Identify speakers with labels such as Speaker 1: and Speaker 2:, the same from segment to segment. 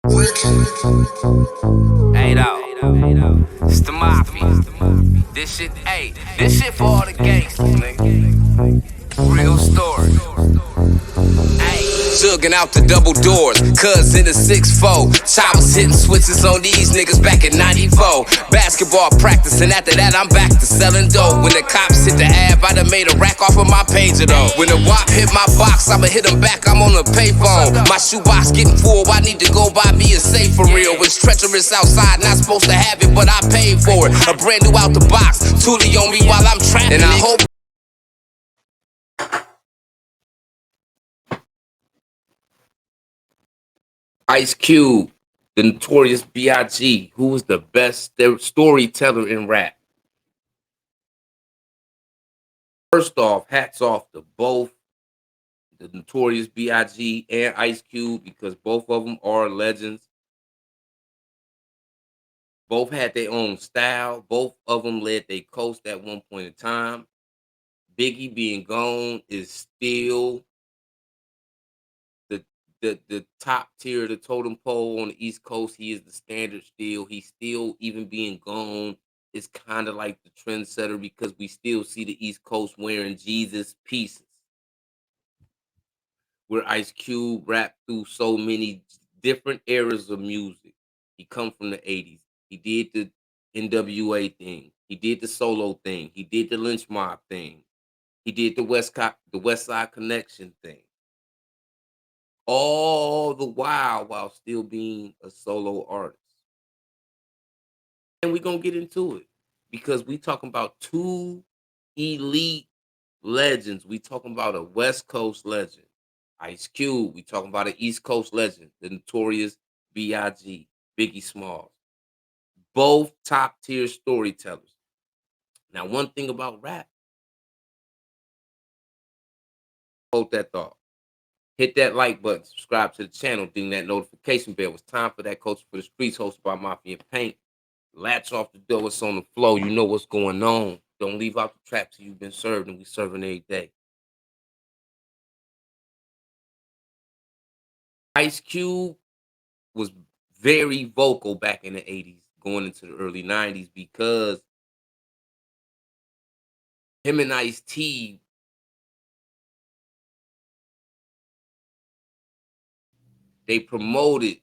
Speaker 1: Hey though, it's the mafia. This shit for all the gangsters, nigga. Real story. Jugging out the double doors, cuz in the 6'4". Showers hitting switches on these niggas back in 94. Basketball practice, and after that, I'm back to selling dope. When the cops hit the Ave, I done made a rack off of my pager though. When the WAP hit my box, I'ma hit them back, I'm on the payphone. My shoebox getting full, I need to go buy me a safe for real. It's treacherous outside, not supposed to have it, but I paid for it. A brand new out the box, Tootie on me while I'm trapping. And I hope Ice Cube, the Notorious B.I.G, who was the best storyteller in rap. First off, hats off to both the Notorious B.I.G and Ice Cube because both of them are legends. Both had their own style. Both of them led their coast at one point in time. Biggie being gone is still the the top tier of the totem pole on the East Coast. He is the standard still. He's still, even being gone, is kind of like the trendsetter because we still see the East Coast wearing Jesus pieces. Where Ice Cube rapped through so many different eras of music. He come from the 80s. He did the NWA thing. He did the solo thing. He did the lynch mob thing. He did the West Side Connection thing. All the while still being a solo artist. And we're gonna get into it because we talking about two elite legends. We talking about a West Coast legend, Ice Cube. We talking about an East Coast legend, the Notorious B.I.G, Biggie Smalls. Both top tier storytellers. Now, one thing about rap, hold that thought. Hit that like button, subscribe to the channel, ding that notification bell. It's time for that Culture for the Streets, hosted by Mafia and Paint. Latch off the door, it's on the flow. You know what's going on. Don't leave out the trap till you've been served, and we serving every day. Ice Cube was very vocal back in the 80s, going into the early 90s, because him and Ice T, they promoted,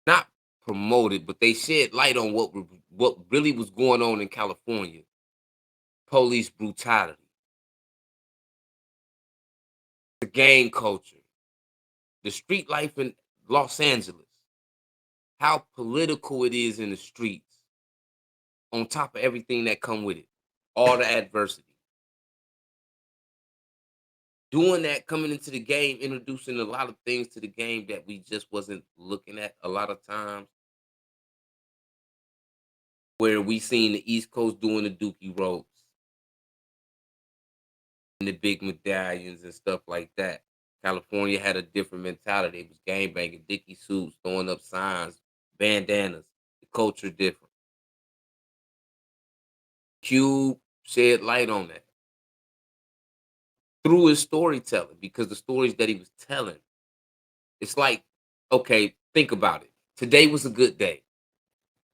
Speaker 1: not promoted, but they shed light on what really was going on in California. Police brutality, the gang culture, the street life in Los Angeles, how political it is in the streets, on top of everything that come with it, all the adversity. Doing that, coming into the game, introducing a lot of things to the game that we just wasn't looking at a lot of times. Where we seen the East Coast doing the Dookie ropes and the big medallions and stuff like that. California had a different mentality. It was gang banging, dicky suits, throwing up signs, bandanas. The culture different. Cube shed light on that through his storytelling, because the stories that he was telling, it's like, okay, think about it. Today was a good day.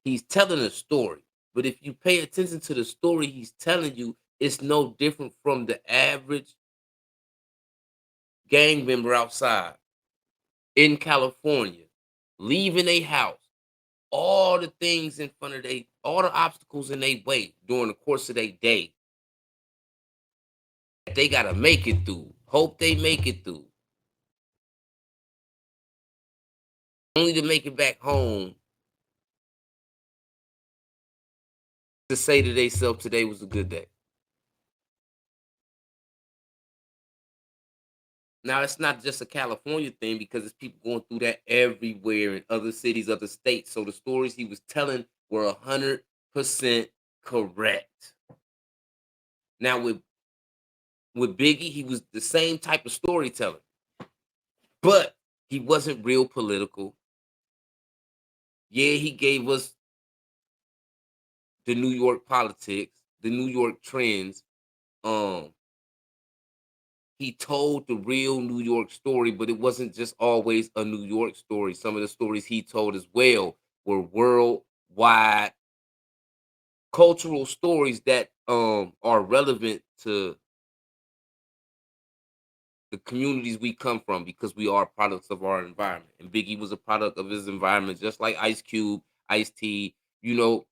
Speaker 1: He's telling a story, but if you pay attention to the story he's telling you, it's no different from the average gang member outside in California, leaving a house, all the things in front of all the obstacles in their way during the course of their day. They gotta make it through. Hope they make it through. Only to make it back home to say to themselves today was a good day. Now it's not just a California thing, because it's people going through that everywhere in other cities, other states. So the stories he was telling were 100% correct. Now with Biggie, he was the same type of storyteller, but he wasn't real political. Yeah, he gave us the New York politics, the New York trends, um, he told the real New York story, but it wasn't just always a New York story. Some of the stories he told as well were worldwide cultural stories that are relevant to the communities we come from because we are products of our environment. And Biggie was a product of his environment, just like Ice Cube, Ice T. You know,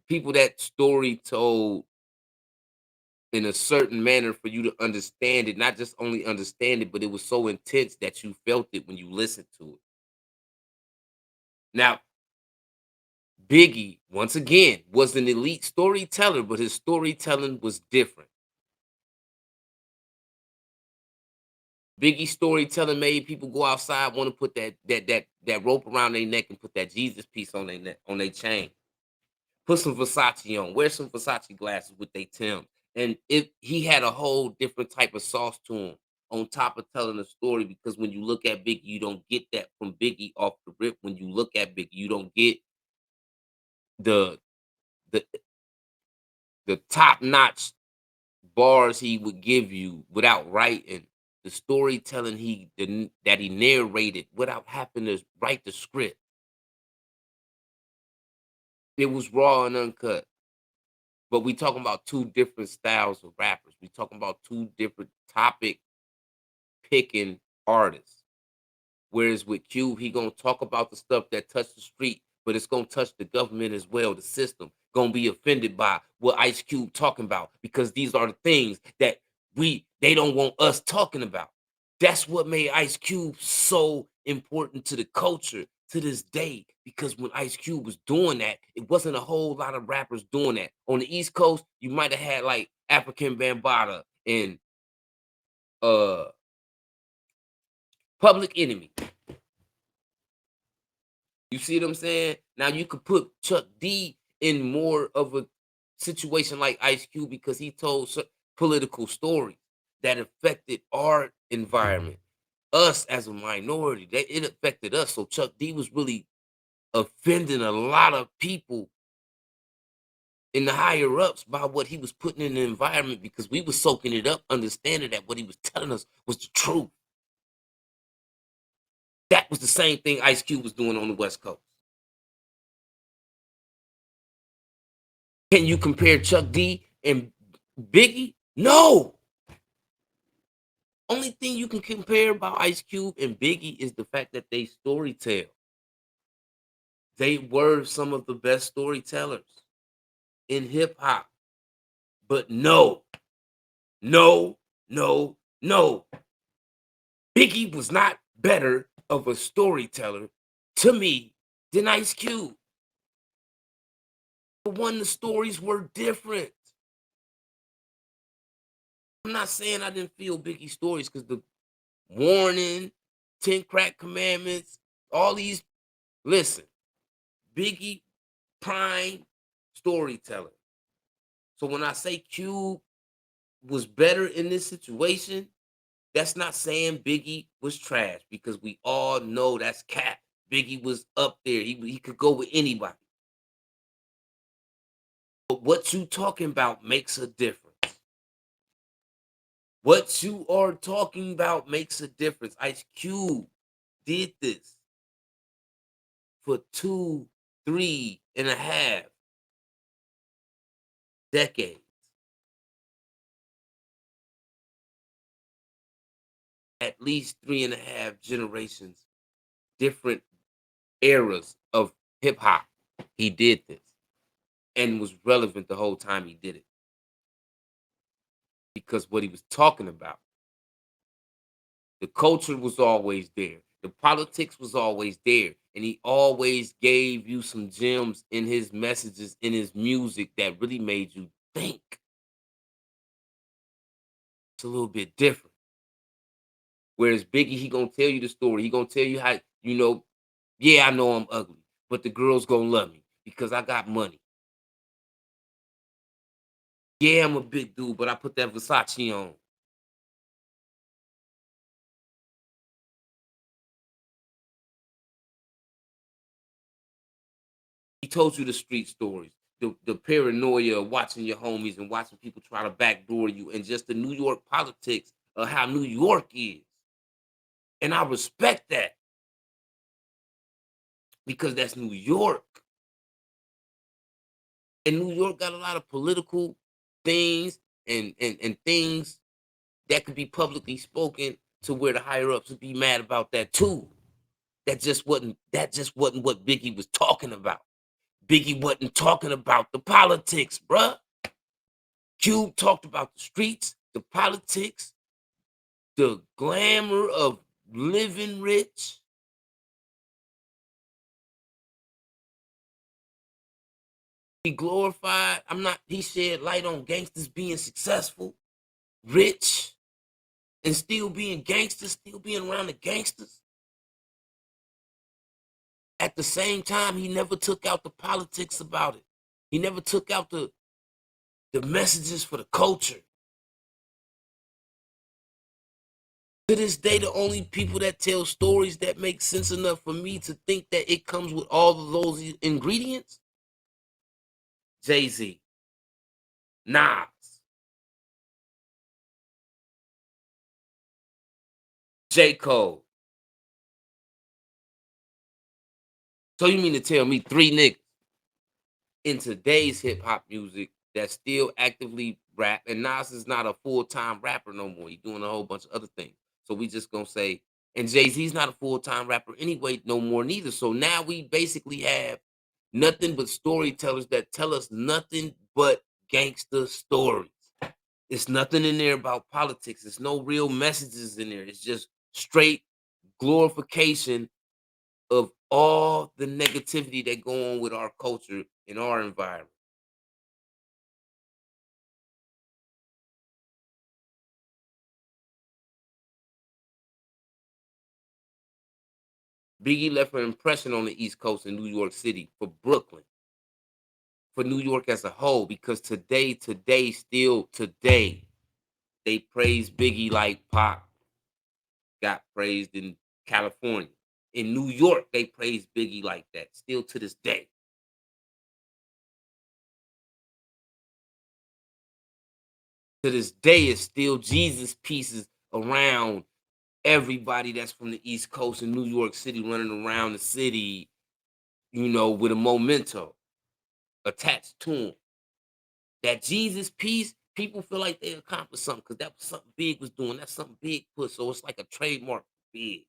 Speaker 1: people that story told in a certain manner for you to understand it, not just only understand it, but it was so intense that you felt it when you listened to it. Now, Biggie, once again, was an elite storyteller, but his storytelling was different. Biggie storytelling made people go outside, want to put that rope around their neck and put that Jesus piece on their neck, on their chain. Put some Versace on, wear some Versace glasses with their Tim. And he had a whole different type of sauce to him on top of telling a story because when you look at Biggie, you don't get that from Biggie off the rip. When you look at Biggie, you don't get the the the top notch bars he would give you without writing, the storytelling that he narrated without having to write the script. It was raw and uncut. But we talking about two different styles of rappers. We talking about two different topic picking artists. Whereas with Cube, he gonna talk about the stuff that touch the street, but it's gonna touch the government as well, the system. Gonna be offended by what Ice Cube talking about because these are the things that they don't want us talking about. That's what made Ice Cube so important to the culture to this day. Because when Ice Cube was doing that, it wasn't a whole lot of rappers doing that. On the East Coast, you might have had like African Bambaataa and uh Public Enemy. You see what I'm saying? Now you could put Chuck D in more of a situation like Ice Cube because he told political stories that affected our environment, us as a minority. That it affected us. So Chuck D was really offending a lot of people in the higher ups by what he was putting in the environment because we was soaking it up, understanding that what he was telling us was the truth. That was the same thing Ice Cube was doing on the West Coast. Can you compare Chuck D and Biggie? No. Only thing you can compare about Ice Cube and Biggie is the fact that they storytell. They were some of the best storytellers in hip hop. But no, no, no, no. Biggie was not better of a storyteller to me than Ice Cube. But one, the stories were different. I'm not saying I didn't feel Biggie stories because the warning, 10 crack commandments, all these. Listen, Biggie, prime storyteller. So when I say Cube was better in this situation, that's not saying Biggie was trash because we all know that's cap. Biggie was up there. He could go with anybody. But what you talking about makes a difference. What you are talking about makes a difference. Ice Cube did this for 2, 3.5 decades. At least 3.5 generations, different eras of hip hop. He did this and was relevant the whole time he did it because what he was talking about, the culture was always there, the politics was always there, and he always gave you some gems in his messages, in his music that really made you think. It's a little bit different. Whereas Biggie, he gonna tell you the story. He gonna tell you how, yeah, I know I'm ugly, but the girls gonna love me because I got money. Yeah, I'm a big dude, but I put that Versace on. He told you the street stories, the paranoia of watching your homies and watching people try to backdoor you, and just the New York politics of how New York is. And I respect that because that's New York. And New York got a lot of political things and things that could be publicly spoken to where the higher ups would be mad about that too. That just wasn't what Biggie was talking about. Biggie wasn't talking about the politics, bruh. Cube talked about the streets, the politics, the glamour of living rich. He glorified, he shed light on gangsters being successful, rich, and still being gangsters, still being around the gangsters. At the same time, he never took out the politics about it. He never took out the messages for the culture. To this day, the only people that tell stories that make sense enough for me to think that it comes with all of those ingredients, Jay-Z, Nas, J. Cole. So you mean to tell me three niggas in today's hip hop music that still actively rap, and Nas is not a full-time rapper no more. He's doing a whole bunch of other things. So we just gonna say, and Jay-Z's not a full-time rapper anyway, no more neither. So now we basically have nothing but storytellers that tell us nothing but gangster stories. It's nothing in there about politics. There's no real messages in there. It's just straight glorification of all the negativity that go on with our culture in our environment. Biggie left an impression on the East Coast in New York City, for Brooklyn, for New York as a whole, because still today, they praise Biggie like Pop got praised in California. In New York, they praise Biggie like that, still to this day. To this day, it's still Jesus pieces around everybody that's from the East Coast in New York City running around the city, with a memento attached to them. That Jesus piece, people feel like they accomplished something because that was something Big was doing. That's something Big put. So it's like a trademark for Big.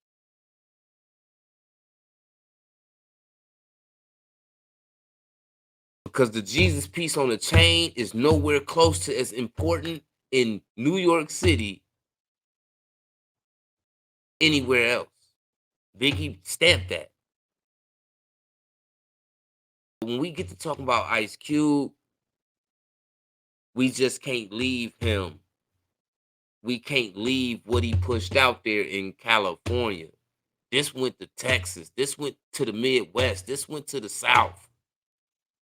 Speaker 1: Because the Jesus piece on the chain is nowhere close to as important in New York City anywhere else. Biggie stamped that. When we get to talking about Ice Cube, we just can't leave him. We can't leave what he pushed out there in California. This went to Texas. This went to the Midwest. This went to the South.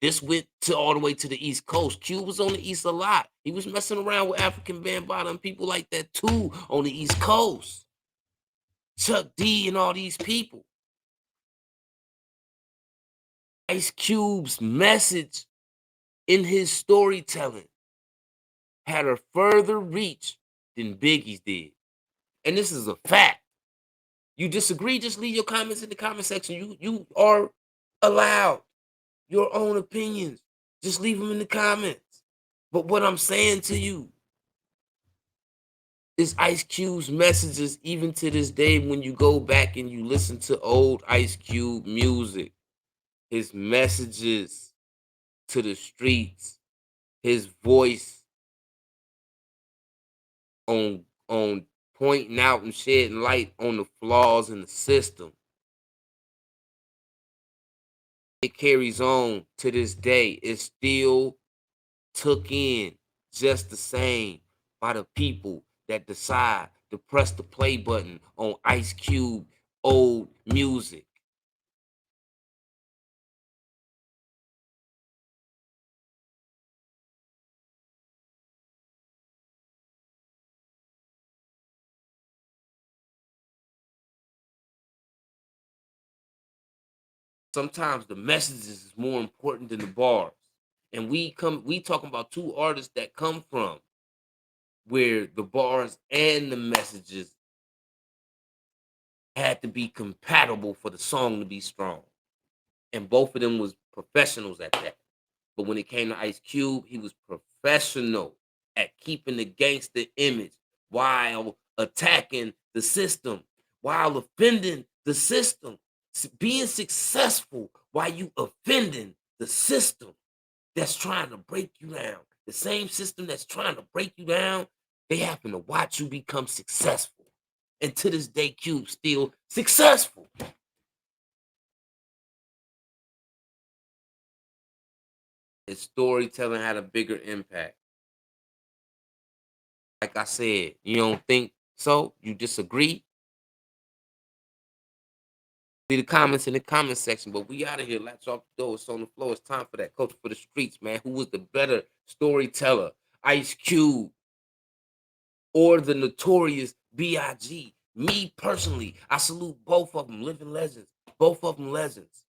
Speaker 1: This went to all the way to the East Coast. Cube was on the East a lot. He was messing around with African Bambaataa and people like that too on the East Coast. Chuck D and all these people. Ice Cube's message in his storytelling had a further reach than Biggie's did. And this is a fact. You disagree, just leave your comments in the comment section. You are allowed your own opinions. Just leave them in the comments. But what I'm saying to you is Ice Cube's messages, even to this day, when you go back and you listen to old Ice Cube music, his messages to the streets, his voice on pointing out and shedding light on the flaws in the system. It carries on to this day. It's still took in just the same by the people that decide to press the play button on Ice Cube old music. Sometimes the messages is more important than the bars. And we talking about two artists that come from where the bars and the messages had to be compatible for the song to be strong. And both of them was professionals at that. But when it came to Ice Cube, he was professional at keeping the gangster image while attacking the system, while offending the system, being successful while you offending the system that's trying to break you down. The same system that's trying to break you down, they happen to watch you become successful. And to this day, Cube's still successful. His storytelling had a bigger impact. Like I said, you don't think so? You disagree? Leave the comments in the comment section. But we out of here. Latch off the door. It's on the floor. It's time for that. Culture for the streets, man. Who was the better storyteller? Ice Cube or the Notorious B.I.G? Me personally, I salute both of them. Living legends. Both of them legends.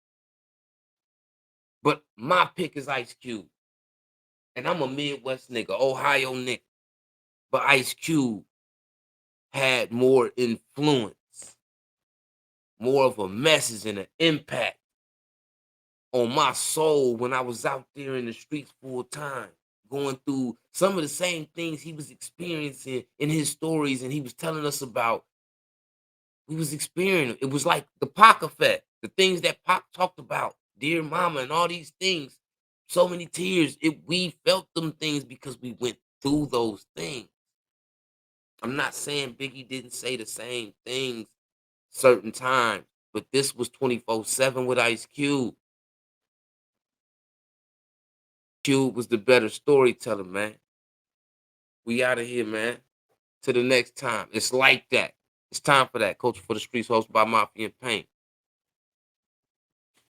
Speaker 1: But my pick is Ice Cube. And I'm a Midwest nigga, Ohio nigga. But Ice Cube had more influence, more of a message and an impact on my soul when I was out there in the streets full time, going through some of the same things he was experiencing in his stories and he was telling us about. We was experiencing. It was like the Pac effect, the things that Pac talked about, Dear Mama and all these things. So many tears. We felt them things because we went through those things. I'm not saying Biggie didn't say the same things certain times, but this was 24/7 with Ice Cube. Cube was the better storyteller, man. We out of here, man. To the next time. It's like that. It's time for that. Culture for the Streets, hosted by Mafia and Paint.